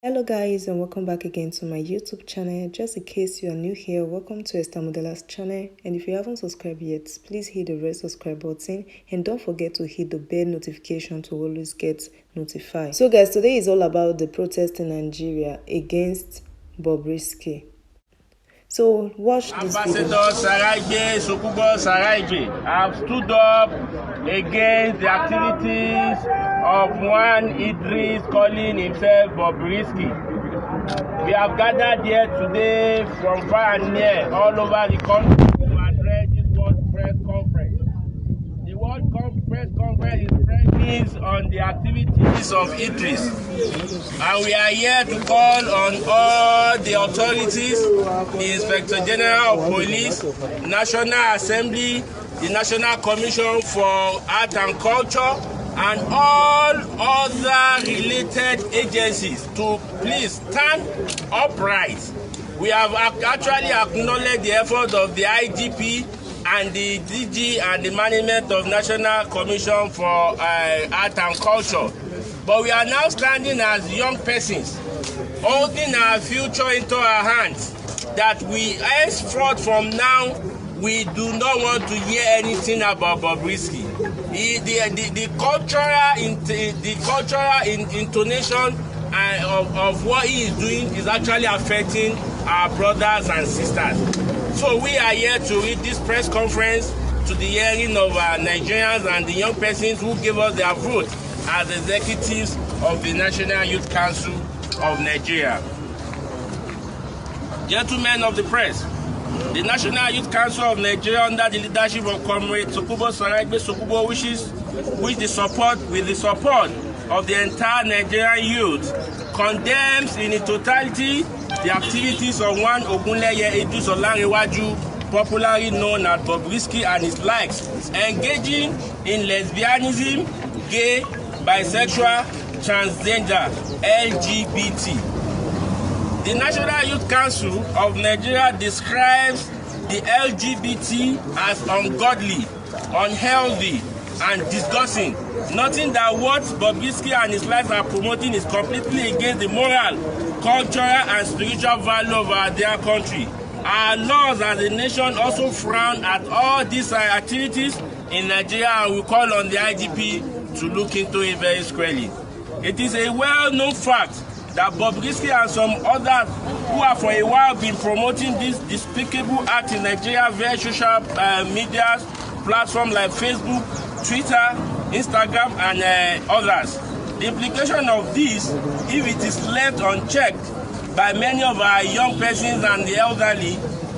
Hello guys, and welcome back again to my YouTube channel. Just in case you are new here, welcome to Esther Modela's channel, and if you haven't subscribed yet, please hit the red subscribe button and don't forget to hit the bell notification to always get notified. So guys, today is all about the protest in Nigeria against Bobrisky. So watch this Ambassador Saraje Sokubo Saraje have stood up against the activities of one Idris calling himself Bobrisky. We have gathered here today from far and near all over the country to address this World Press Conference. The World Press Conference is premised on the activities of Idris, and we are here to call on all the authorities, the Inspector General of Police, National Assembly, the National Commission for Art and Culture, and all other related agencies to please stand upright. We have actually acknowledged the effort of the IGP and the DG and the management of National Commission for Art and Culture. But we are now standing as young persons, holding our future into our hands, that we henceforth from now, we do not want to hear anything about Bobrisky. The cultural intonation of what he is doing is actually affecting our brothers and sisters. So we are here to read this press conference to the hearing of our Nigerians and the young persons who gave us their vote as executives of the National Youth Council of Nigeria. Gentlemen of the press, the National Youth Council of Nigeria, under the leadership of Comrade Sokubo Saraigbe Sokubo, with the support of the entire Nigerian youth, condemns in its totality the activities of one Ogunleye Idris Olanrewaju, popularly known as Bobrisky and his likes, engaging in lesbianism, gay, bisexual, transgender, LGBT. The National Youth Council of Nigeria describes the LGBT as ungodly, unhealthy, and disgusting. Noting that what Bobrisky and his likes are promoting is completely against the moral, cultural, and spiritual value of our dear country. Our laws as a nation also frown at all these activities in Nigeria, and we call on the IGP to look into it very squarely. It is a well-known fact that Bobrisky and some others who have for a while been promoting this despicable act in Nigeria via social media platforms like Facebook, Twitter, Instagram, and others. The implication of this, if it is left unchecked by many of our young persons and the elderly,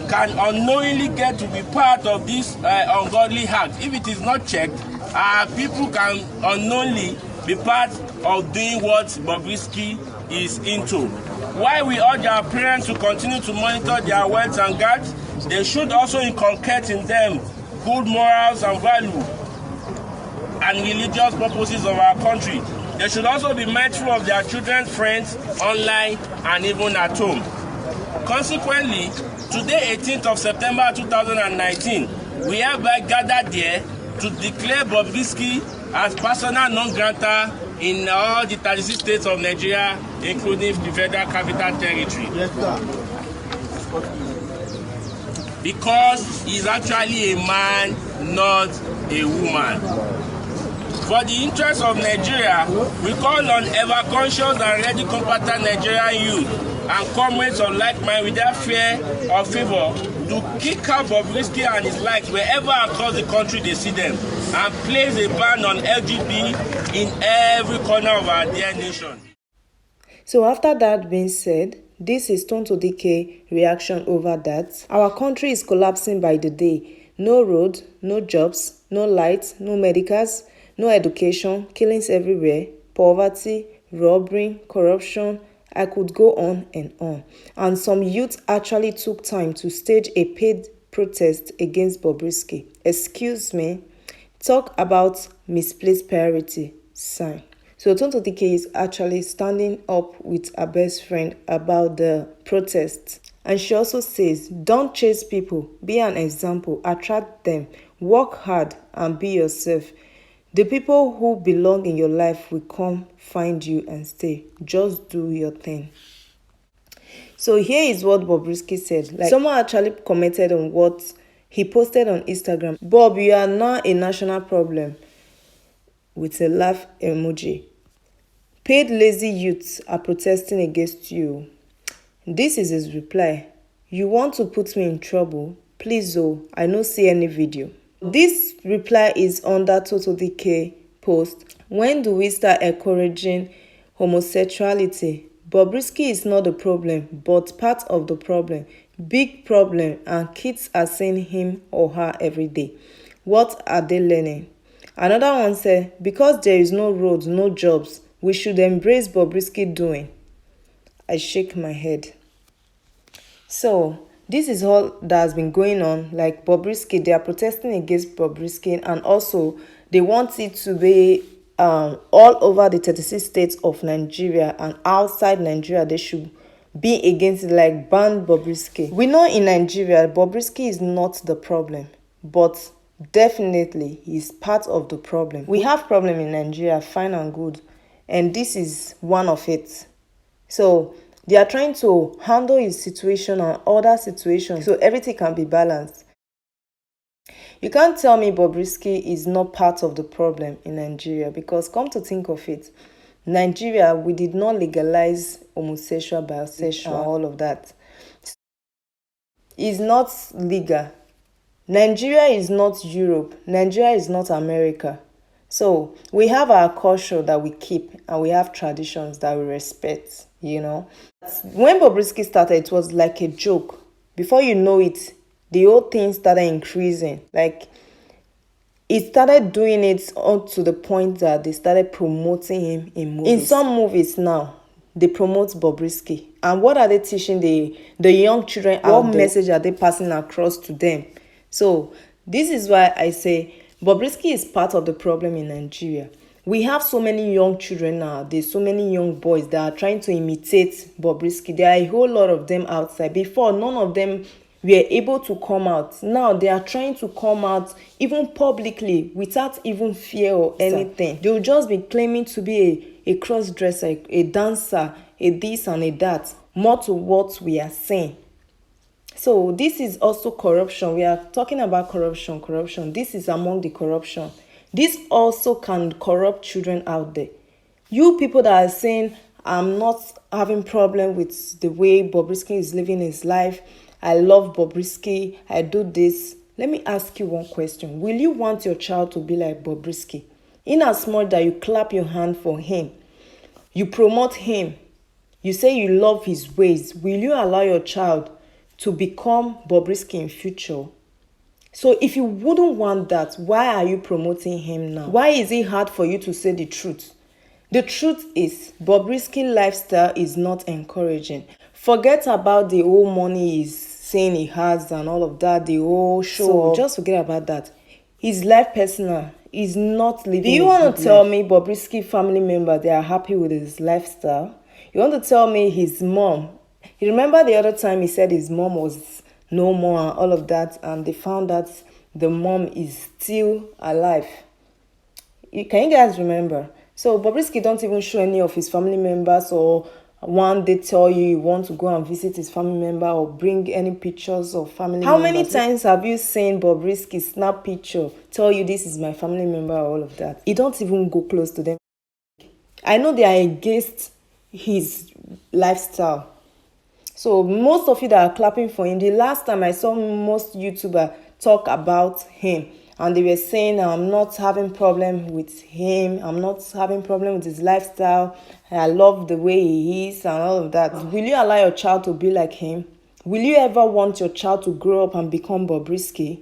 can unknowingly get to be part of this ungodly act. If it is not checked, our people can unknowingly be part of doing what Bobrisky is into. While we urge our parents to continue to monitor their wealth and guards, they should also inculcate in them good morals and value and religious purposes of our country. They should also be mindful of their children's friends online and even at home. Consequently, today, 18th of September 2019, we hereby gathered here to declare Bobrisky as persona non grata in all the 36 states of Nigeria, including the Federal Capital Territory. Yes, sir. Because he's actually a man, not a woman. For the interest of Nigeria, we call on ever-conscious and ready competent Nigerian youth and comrades of like mind without fear or favor to kick out Bobrisky and his likes wherever across the country they see them, and place a ban on LGBT in every corner of our dear nation. So after that being said, this is Turn to Decay reaction over that. Our country is collapsing by the day. No road, no jobs, no lights, no medicals, no education, killings everywhere, poverty, robbery, corruption. I could go on and on. And some youth actually took time to stage a paid protest against Bobrisky. Excuse me. Talk about misplaced priority. Sign. So Tonto Dike is actually standing up with her best friend about the protest. And she also says, don't chase people. Be an example. Attract them. Work hard and be yourself. The people who belong in your life will come find you and stay. Just do your thing. So here is what Bobrisky said. Like, someone actually commented on what he posted on Instagram. Bob, you are now a national problem, with a laugh emoji. Paid lazy youths are protesting against you. This is his reply. You want to put me in trouble? Please oh, I no see any video. This reply is under Total Decay post. When do we start encouraging homosexuality? Bobrisky is not the problem, but part of the problem. Big problem, and kids are seeing him or her every day. What are they learning? Another one said, because there is no roads, no jobs, we should embrace Bobrisky doing. I shake my head. So, this is all that has been going on. Like Bobrisky, they are protesting against Bobrisky, and also they want it to be all over the 36 states of Nigeria, and outside Nigeria they should be against it, like ban Bobrisky. We know in Nigeria Bobrisky is not the problem, but definitely he's part of the problem. We have problem in Nigeria, fine and good, and this is one of it. So they are trying to handle his situation and other situations so everything can be balanced. You can't tell me Bobrisky is not part of the problem in Nigeria, because come to think of it, Nigeria, we did not legalize homosexual, bisexual, all of that. It's not legal. Nigeria is not Europe. Nigeria is not America. So we have our culture that we keep, and we have traditions that we respect, you know. When Bobrisky started, it was like a joke. Before you know it, the whole thing started increasing. Like, it started doing it up to the point that they started promoting him in movies. In some movies now, they promote Bobrisky. And what are they teaching the young children? What message are they passing across to them? So this is why I say Bobrisky is part of the problem in Nigeria. We have so many young children now. There's so many young boys that are trying to imitate Bobrisky. There are a whole lot of them outside. Before, none of them were able to come out. Now they are trying to come out even publicly without even fear or anything. They will just be claiming to be a cross-dresser, a dancer, a this and a that. More to what we are saying. So this is also corruption. We are talking about corruption. This is among the corruption. This also can corrupt children out there. You people that are saying, I'm not having problem with the way Bobrisky is living his life, I love Bobrisky, I do this. Let me ask you one question. Will you want your child to be like Bobrisky? In as much that you clap your hand for him, you promote him, you say you love his ways, will you allow your child to become Bobrisky in future? So if you wouldn't want that, why are you promoting him now? Why is it hard for you to say the truth? The truth is, Bobrisky lifestyle is not encouraging. Forget about the whole money he's saying he has and all of that, the whole show. So just forget about that. His life personal is not living. Do you want to tell me Bobrisky family member they are happy with his lifestyle? You want to tell me his mom? You remember the other time he said his mom was no more and all of that, and they found that the mom is still alive. Can you guys remember? So Bobrisky don't even show any of his family members, or one they tell you want to go and visit his family member or bring any pictures of family members. How many times have you seen Bobrisky snap picture, tell you this is my family member or all of that? He don't even go close to them. I know they are against his lifestyle. So most of you that are clapping for him, the last time I saw most YouTubers talk about him, and they were saying, I'm not having problem with him, I'm not having problem with his lifestyle, I love the way he is and all of that. Will you allow your child to be like him? Will you ever want your child to grow up and become Bobrisky?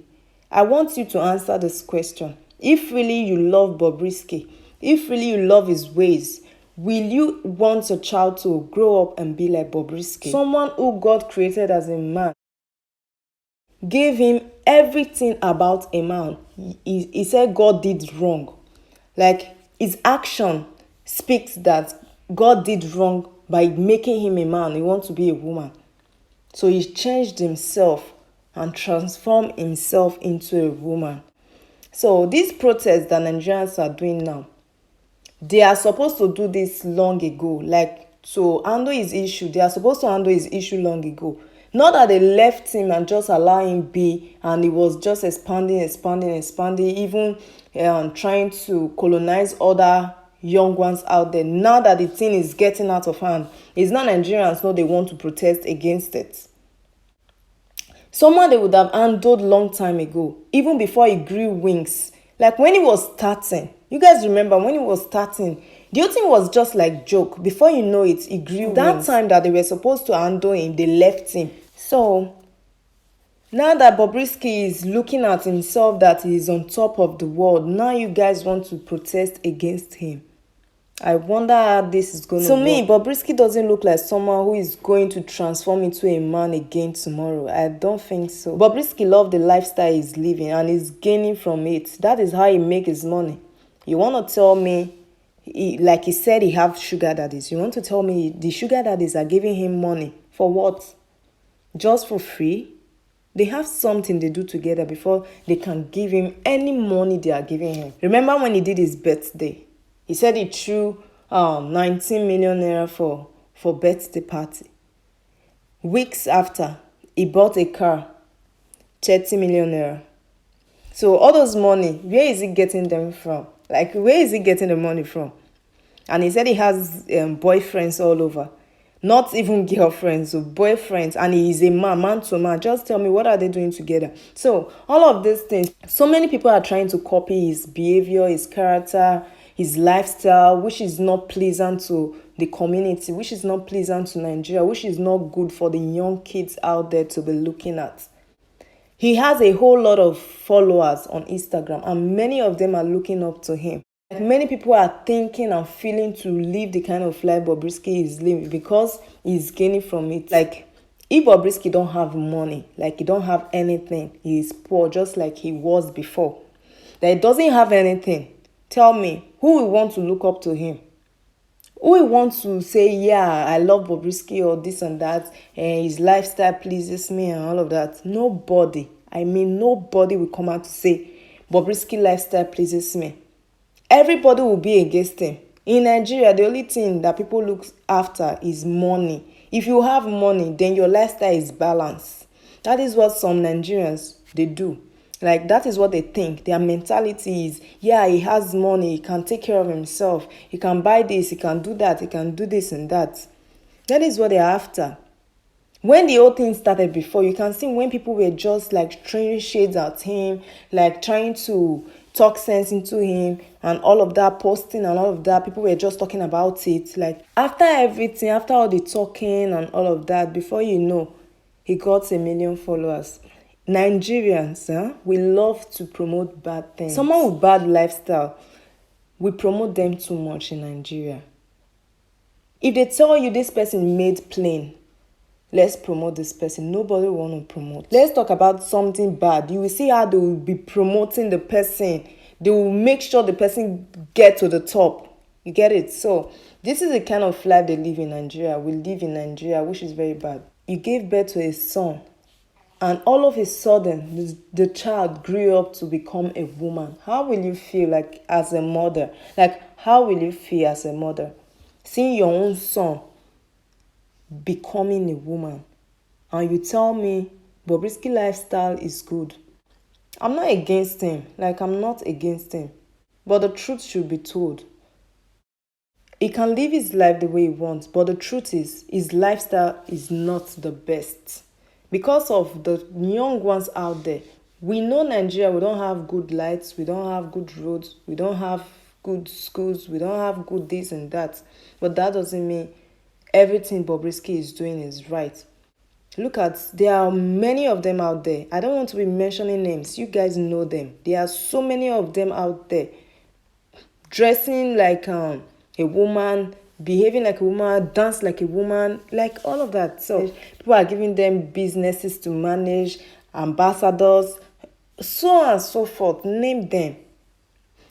I want you to answer this question. If really you love Bobrisky, if really you love his ways, will you want your child to grow up and be like Bobrisky? Someone who God created as a man, gave him everything about a man. He said God did wrong. Like, his action speaks that God did wrong by making him a man. He wants to be a woman. So he changed himself and transformed himself into a woman. So these protests that Nigerians are doing now, they are supposed to do this long ago. Like, to handle his issue, they are supposed to handle his issue long ago. Not that they left him and just allow him be, and he was just expanding, even trying to colonize other young ones out there. Now that the thing is getting out of hand, it's not Nigerians, no, they want to protest against it. Someone they would have handled long time ago, even before he grew wings. Like when he was starting, you guys remember when he was starting, the whole thing was just like joke. Before you know it, he grew that wings. Time that they were supposed to handle him, they left him. So now that Bobrisky is looking at himself that he is on top of the world, now you guys want to protest against him. I wonder how this is going to work. To me, Bobrisky doesn't look like someone who is going to transform into a man again tomorrow. I don't think so. Bobrisky loves the lifestyle he's living and is gaining from it. That is how he makes his money. You want to tell me, like he said, he have sugar daddies. You want to tell me the sugar daddies are giving him money for what? Just for free? They have something they do together before they can give him any money they are giving him. Remember when he did his birthday? He said he threw 19 million naira for birthday party. Weeks after, he bought a car, 30 million naira. So all those money, where is he getting them from? Like, where is he getting the money from? And he said he has boyfriends all over. Not even girlfriends, so boyfriends. And he is a man to man. Just tell me, what are they doing together? So all of these things, so many people are trying to copy his behavior, his character, his lifestyle, which is not pleasant to the community, which is not pleasant to Nigeria, which is not good for the young kids out there to be looking at. He has a whole lot of followers on Instagram, and many of them are looking up to him. Many people are thinking and feeling to live the kind of life Bobrisky is living because he's gaining from it. Like, if Bobrisky don't have money, like he don't have anything, he is poor just like he was before, that he doesn't have anything, tell me, who will want to look up to him? Who will want to say, yeah, I love Bobrisky or this and that, and his lifestyle pleases me and all of that? Nobody. I mean, nobody will come out to say, Bobrisky lifestyle pleases me. Everybody will be against him. In Nigeria, the only thing that people look after is money. If you have money, then your lifestyle is balanced. That is what some Nigerians, they do. Like, that is what they think. Their mentality is, yeah, he has money, he can take care of himself, he can buy this, he can do that, he can do this and that. That is what they're after. When the whole thing started before, you can see when people were just like throwing shades at him, like trying to talk sense into him and all of that, posting and all of that, people were just talking about it. Like, after everything, after all the talking and all of that, before you know, he got 1 million followers. Nigerians, we love to promote bad things. Someone with bad lifestyle, we promote them too much in Nigeria. If they tell you this person made plain, let's promote this person, nobody will want to promote. Let's talk about something bad. You will see how they will be promoting the person. They will make sure the person get to the top. You get it? So this is the kind of life they live in Nigeria. We live in Nigeria, which is very bad. You gave birth to a son, and all of a sudden, the child grew up to become a woman. How will you feel like as a mother? Like, how will you feel as a mother? Seeing your own son becoming a woman, and you tell me Bobrisky lifestyle is good. I'm not against him. Like, I'm not against him. But the truth should be told. He can live his life the way he wants, but the truth is, his lifestyle is not the best. Because of the young ones out there, we know Nigeria, we don't have good lights, we don't have good roads, we don't have good schools, we don't have good this and that. But that doesn't mean everything Bobrisky is doing is right. Look at, there are many of them out there. I don't want to be mentioning names. You guys know them. There are so many of them out there dressing like a woman, behaving like a woman, dance like a woman, like all of that. So people are giving them businesses to manage, ambassadors, so on and so forth. Name them.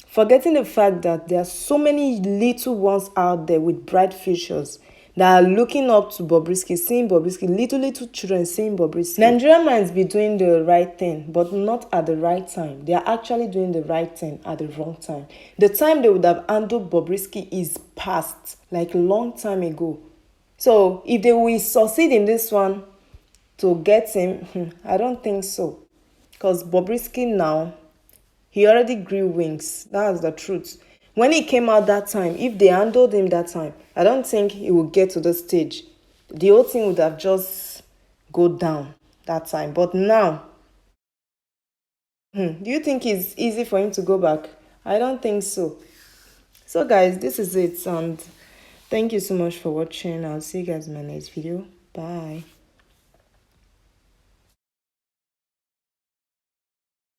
Forgetting the fact that there are so many little ones out there with bright futures that are looking up to Bobrisky, seeing Bobrisky, little children seeing Bobrisky. Nigerian might be doing the right thing, but not at the right time. They are actually doing the right thing at the wrong time. The time they would have handled Bobrisky is past, like a long time ago. So if they will succeed in this one to get him, I don't think so. Because Bobrisky now, he already grew wings. That's the truth. When he came out that time, if they handled him that time, I don't think he would get to the stage. The whole thing would have just go down that time. But now, do you think it's easy for him to go back? I don't think so. So guys, this is it. And thank you so much for watching. I'll see you guys in my next video. Bye.